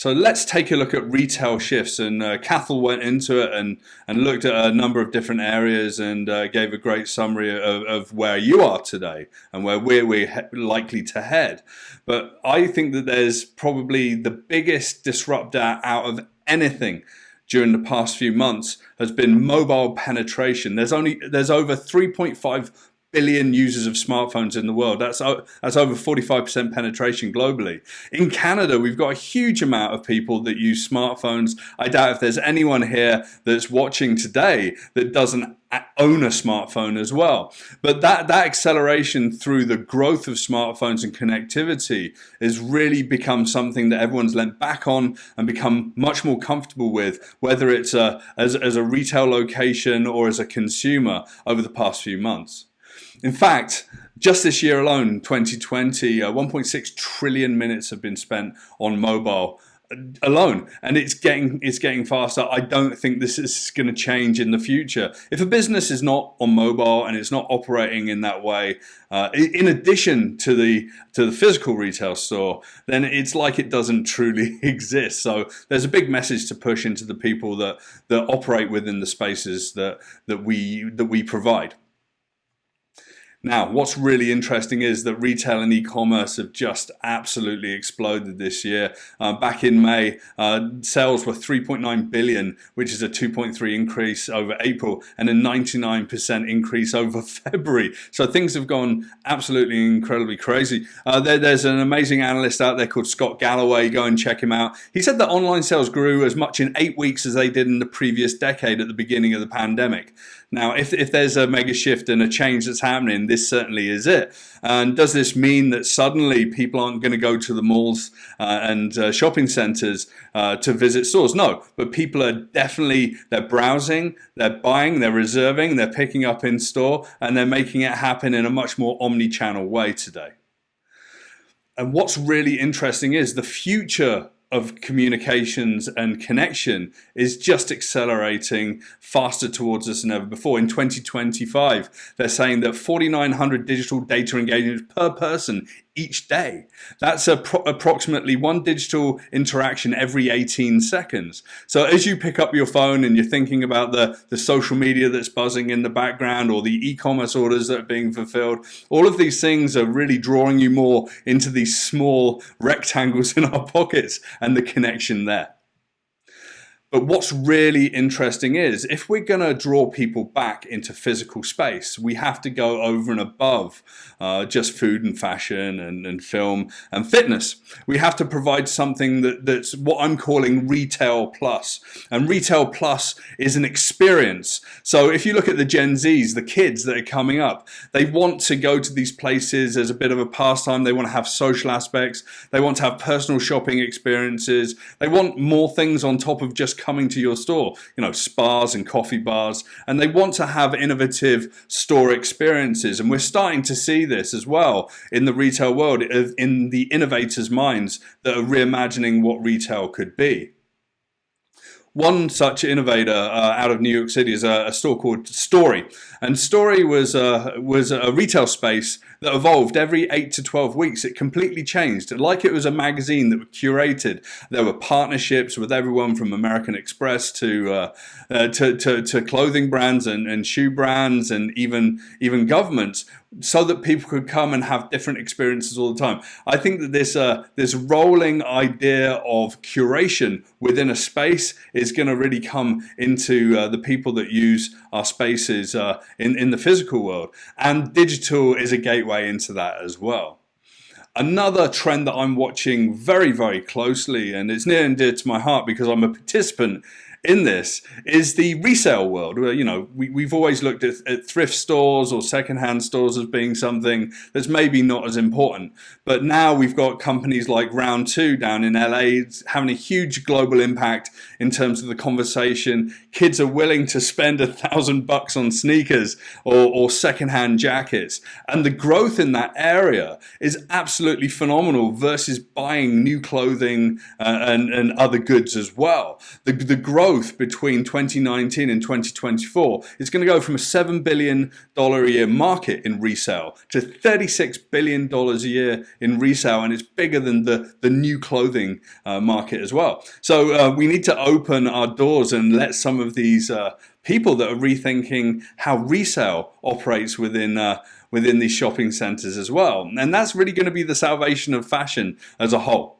So let's take a look at retail shifts, and Cathal went into it and looked at a number of different areas and gave a great summary of where you are today and where we're likely to head. But I think that there's probably the biggest disruptor out of anything during the past few months has been mobile penetration. There's over 3.5 billion users of smartphones in the world. That's over 45% penetration globally. In Canada, we've got a huge amount of people that use smartphones. I doubt if there's anyone here that's watching today that doesn't own a smartphone as well. But that acceleration through the growth of smartphones and connectivity has really become something that everyone's leant back on and become much more comfortable with, whether it's as a retail location or as a consumer over the past few months. In fact, just this year alone, 2020, 1.6 trillion minutes have been spent on mobile alone, and it's getting faster. I don't think this is going to change in the future. If a business is not on mobile and it's not operating in that way, in addition to the physical retail store, then it's like it doesn't truly exist. So there's a big message to push into the people that operate within the spaces that we provide. Now, what's really interesting is that retail and e-commerce have just absolutely exploded this year. Back in May, sales were 3.9 billion, which is a 2.3 increase over April and a 99% increase over February. So things have gone absolutely incredibly crazy. There's an amazing analyst out there called Scott Galloway. Go and check him out. He said that online sales grew as much in 8 weeks as they did in the previous decade at the beginning of the pandemic. Now, if there's a mega shift and a change that's happening, this certainly is it. And does this mean that suddenly people aren't going to go to the malls and shopping centers to visit stores? No, but people are they're browsing, they're buying, they're reserving, they're picking up in store, and they're making it happen in a much more omni-channel way today. And what's really interesting is the future of communications and connection is just accelerating faster towards us than ever before. In 2025, they're saying that 4,900 digital data engagements per person each day. That's approximately one digital interaction every 18 seconds. So as you pick up your phone and you're thinking about the social media that's buzzing in the background or the e-commerce orders that are being fulfilled, all of these things are really drawing you more into these small rectangles in our pockets and the connection there. But what's really interesting is if we're going to draw people back into physical space, we have to go over and above just food and fashion and film and fitness. We have to provide something that's what I'm calling retail plus. And retail plus is an experience. So if you look at the Gen Zs, the kids that are coming up, they want to go to these places as a bit of a pastime. They want to have social aspects. They want to have personal shopping experiences. They want more things on top of just coming to your store, spas and coffee bars, and they want to have innovative store experiences. And we're starting to see this as well in the retail world, in the innovators' minds that are reimagining what retail could be. One such innovator out of New York City is a store called Story. And Story was a retail space that evolved every 8 to 12 weeks. It completely changed. Like it was a magazine that was curated. There were partnerships with everyone from American Express to clothing brands and shoe brands and even governments, so that people could come and have different experiences all the time. I think that this rolling idea of curation within a space is going to really come into the people that use our spaces in the physical world. And digital is a gateway into that as well. Another trend that I'm watching very, very closely, and it's near and dear to my heart because I'm a participant in this, is the resale world. Where, we've always looked at thrift stores or secondhand stores as being something that's maybe not as important. But now we've got companies like Round 2 down in LA having a huge global impact in terms of the conversation. Kids are willing to spend $1,000 on sneakers or secondhand jackets. And the growth in that area is absolutely phenomenal versus buying new clothing and other goods as well. The growth growth between 2019 and 2024, it's going to go from a $7 billion a year market in resale to $36 billion a year in resale, and it's bigger than the new clothing market as well. So we need to open our doors and let some of these people that are rethinking how resale operates within these shopping centers as well. And that's really going to be the salvation of fashion as a whole.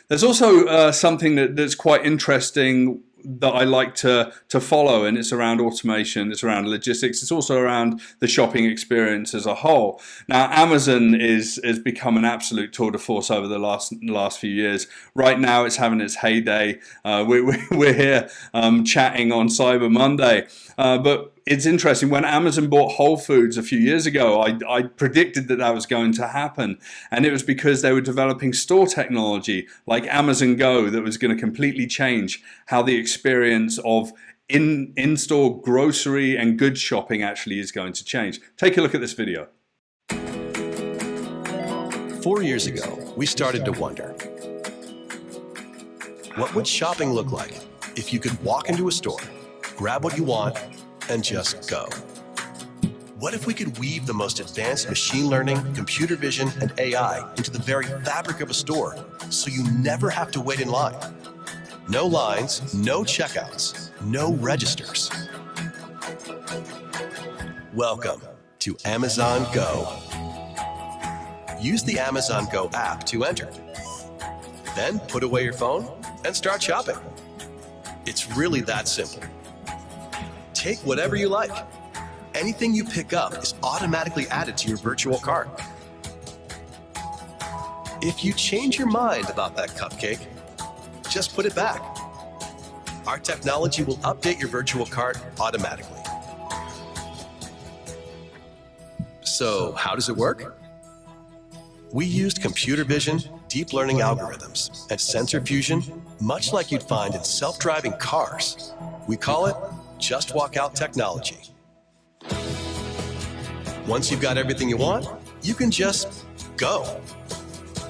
There's also something that's quite interesting that I like to follow, and it's around automation, it's around logistics, it's also around the shopping experience as a whole. Now, Amazon has become an absolute tour de force over the last few years. Right now, it's having its heyday. We're here chatting on Cyber Monday, but it's interesting. When Amazon bought Whole Foods a few years ago, I predicted that was going to happen. And it was because they were developing store technology like Amazon Go that was going to completely change how the experience of in-store grocery and goods shopping actually is going to change. Take a look at this video. 4 years ago, we started to wonder, what would shopping look like if you could walk into a store, grab what you want, and just go? What if we could weave the most advanced machine learning, computer vision, and AI into the very fabric of a store so you never have to wait in line? No lines, no checkouts, no registers. Welcome to Amazon Go. Use the Amazon Go app to enter. Then put away your phone and start shopping. It's really that simple. Take whatever you like. Anything you pick up is automatically added to your virtual cart. If you change your mind about that cupcake, just put it back. Our technology will update your virtual cart automatically. So, how does it work? We used computer vision, deep learning algorithms, and sensor fusion, much like you'd find in self-driving cars. We call it Just Walk Out technology. Once you've got everything you want, you can just go.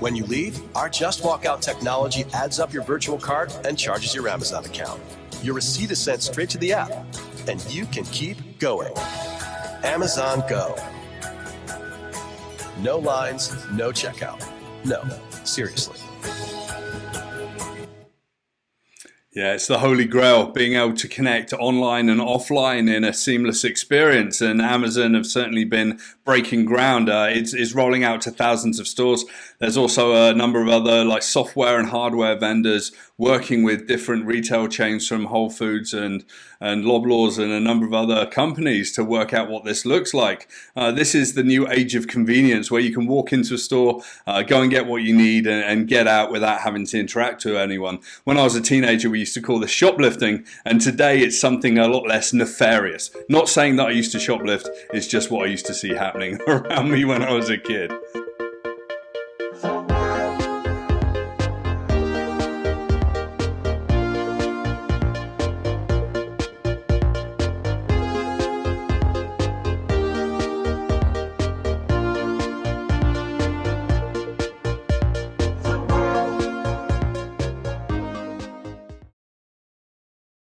When you leave, our Just Walk Out technology adds up your virtual cart and charges your Amazon account. Your receipt is sent straight to the app, and you can keep going. Amazon Go. No lines, no checkout. No, seriously. Yeah, it's the holy grail, being able to connect online and offline in a seamless experience. And Amazon have certainly been breaking ground. It's rolling out to thousands of stores. There's also a number of other like software and hardware vendors working with different retail chains from Whole Foods and Loblaws and a number of other companies to work out what this looks like. This is the new age of convenience where you can walk into a store, go and get what you need and get out without having to interact with anyone. When I was a teenager, we used to call this shoplifting, and today it's something a lot less nefarious. Not saying that I used to shoplift, it's just what I used to see happening around me when I was a kid.